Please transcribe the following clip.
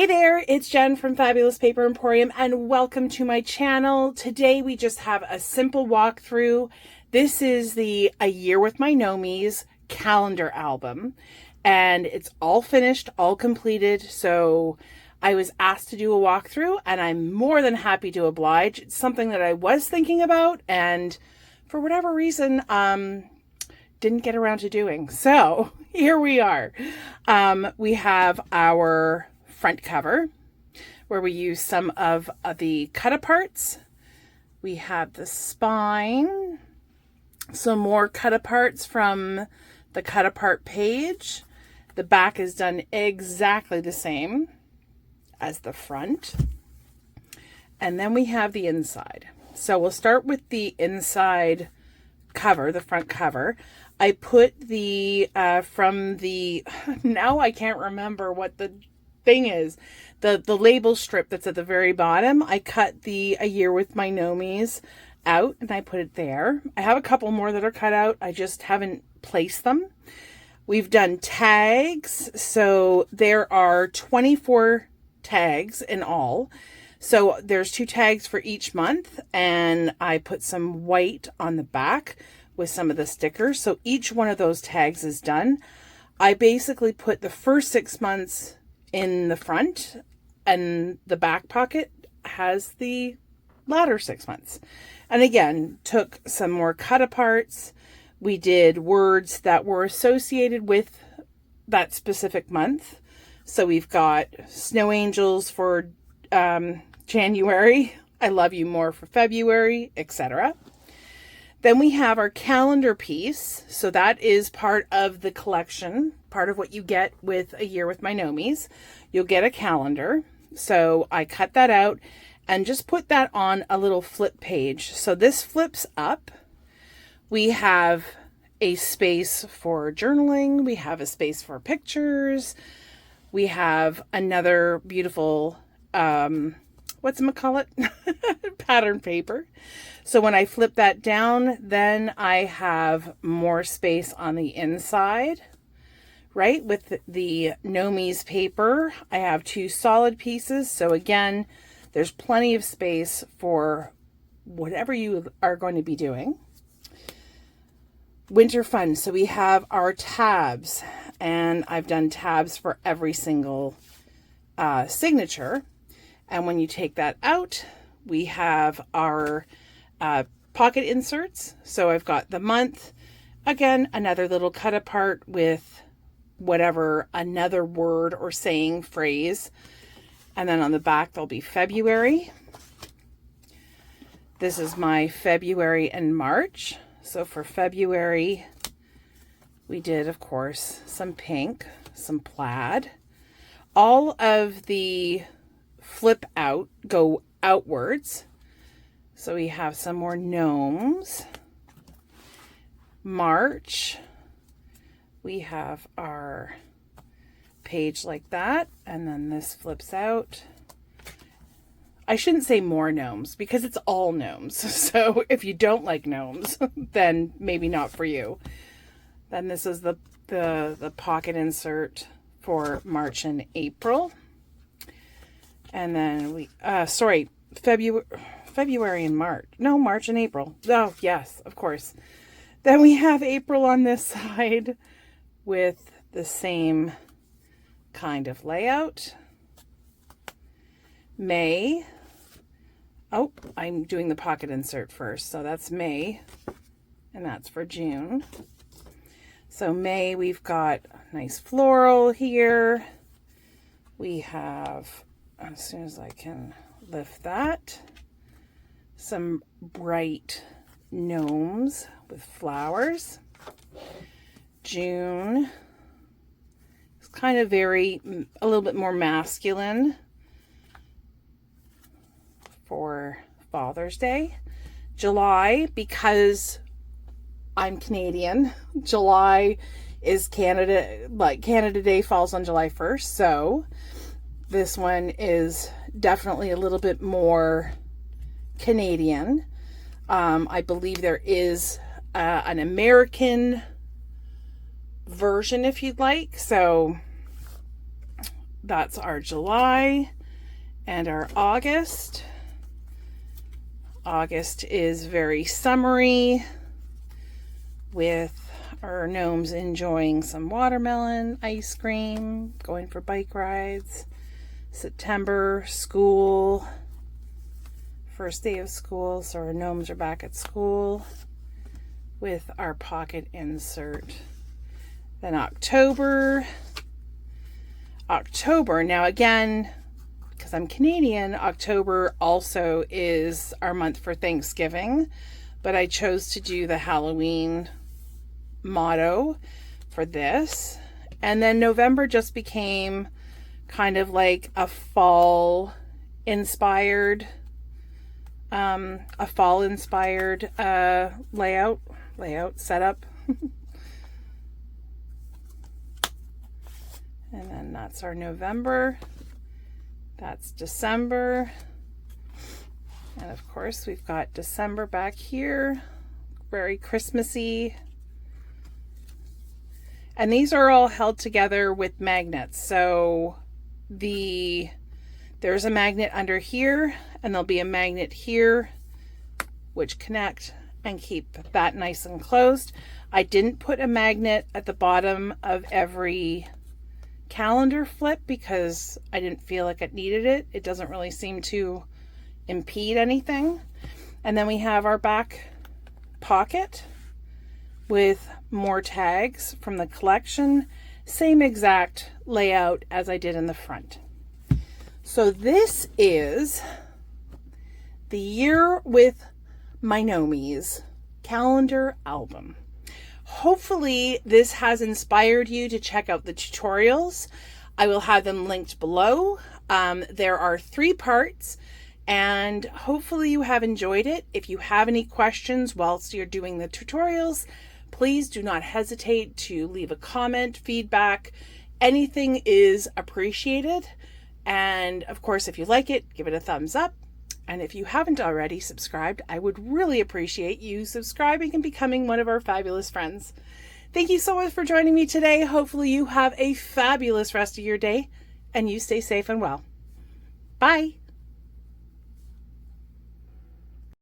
Hey there, it's Jen from Fabulous Paper Emporium and welcome to my channel. Today we just have a simple walkthrough. This is the A Year with My Gnomies calendar album and it's all finished, all completed. So I was asked to do a walkthrough and I'm more than happy to oblige. It's something that I was thinking about and for whatever reason, didn't get around to doing. So here we are. We have our front cover where we use some of the cut aparts. We have the spine, some more cut aparts from the cut apart page. The back is done exactly the same as the front. And then we have the inside. So we'll start with the inside cover, the front cover. I put the, now I can't remember what the thing is, the label strip that's at the very bottom. I cut the A Year with My Gnomies out and I put it there. I have a couple more that are cut out. I just haven't placed them. We've done tags. So there are 24 tags in all. So there's 2 tags for each month and I put some white on the back with some of the stickers. So each one of those tags is done. I basically put the first 6 months in the front and the back pocket has the latter 6 months. And again, took some more cut aparts. We did words that were associated with that specific month. So we've got snow angels for January, I love you more for February, etc. Then we have our calendar piece. So that is part of the collection, part of what you get with A Year with My Gnomies. You'll get a calendar. So I cut that out and just put that on a little flip page. So this flips up. We have a space for journaling. We have a space for pictures. We have another beautiful, whatchamacallit? Pattern paper. So when I flip that down, then I have more space on the inside, right? With the Gnomies paper, I have 2 solid pieces. So again, there's plenty of space for whatever you are going to be doing. Winter fun. So we have our tabs and I've done tabs for every single signature. And when you take that out, we have our pocket inserts. So I've got the month, again, another little cut apart with whatever, another word or saying phrase. And then on the back, there'll be February. This is my February and March. So for February, we did, of course, some pink, some plaid. All of the flip out go outwards. So we have some more gnomes. March, we have our page like that, and then this flips out. I shouldn't say more gnomes because it's all gnomes. So if you don't like gnomes, then maybe not for you. Then this is the pocket insert for March and April. And then we, February and March. No, March and April. Oh, yes, of course. Then we have April on this side with the same kind of layout. May. Oh, I'm doing the pocket insert first. So that's May, and that's for June. So May, we've got a nice floral here. We have, as soon as I can lift that, some bright gnomes with flowers. June is kind of a little bit more masculine for Father's Day. July, because I'm Canadian, July is Canada, like Canada Day falls on July 1st. So this one is definitely a little bit more Canadian. I believe there is an American version if you'd like. So that's our July and our August. August is very summery with our gnomes enjoying some watermelon, ice cream, going for bike rides. September, school, first day of school, so our gnomes are back at school with our pocket insert. Then October, now again, because I'm Canadian, October also is our month for Thanksgiving, but I chose to do the Halloween motto for this. And then November just became kind of like a fall inspired layout setup. And then that's our November. That's December. And of course we've got December back here, very Christmassy. And these are all held together with magnets. So there's a magnet under here, and there'll be a magnet here, which connect and keep that nice and closed. I didn't put a magnet at the bottom of every calendar flip because I didn't feel like it needed it. It doesn't really seem to impede anything. And then we have our back pocket with more tags from the collection. Same exact layout as I did in the front. So this is the Year with My Gnomies calendar album. Hopefully this has inspired you to check out the tutorials. I will have them linked below. There are 3 parts, and hopefully you have enjoyed it. If you have any questions whilst you're doing the tutorials, please do not hesitate to leave a comment, feedback. Anything is appreciated. And of course, if you like it, give it a thumbs up. And if you haven't already subscribed, I would really appreciate you subscribing and becoming one of our fabulous friends. Thank you so much for joining me today. Hopefully you have a fabulous rest of your day and you stay safe and well. Bye.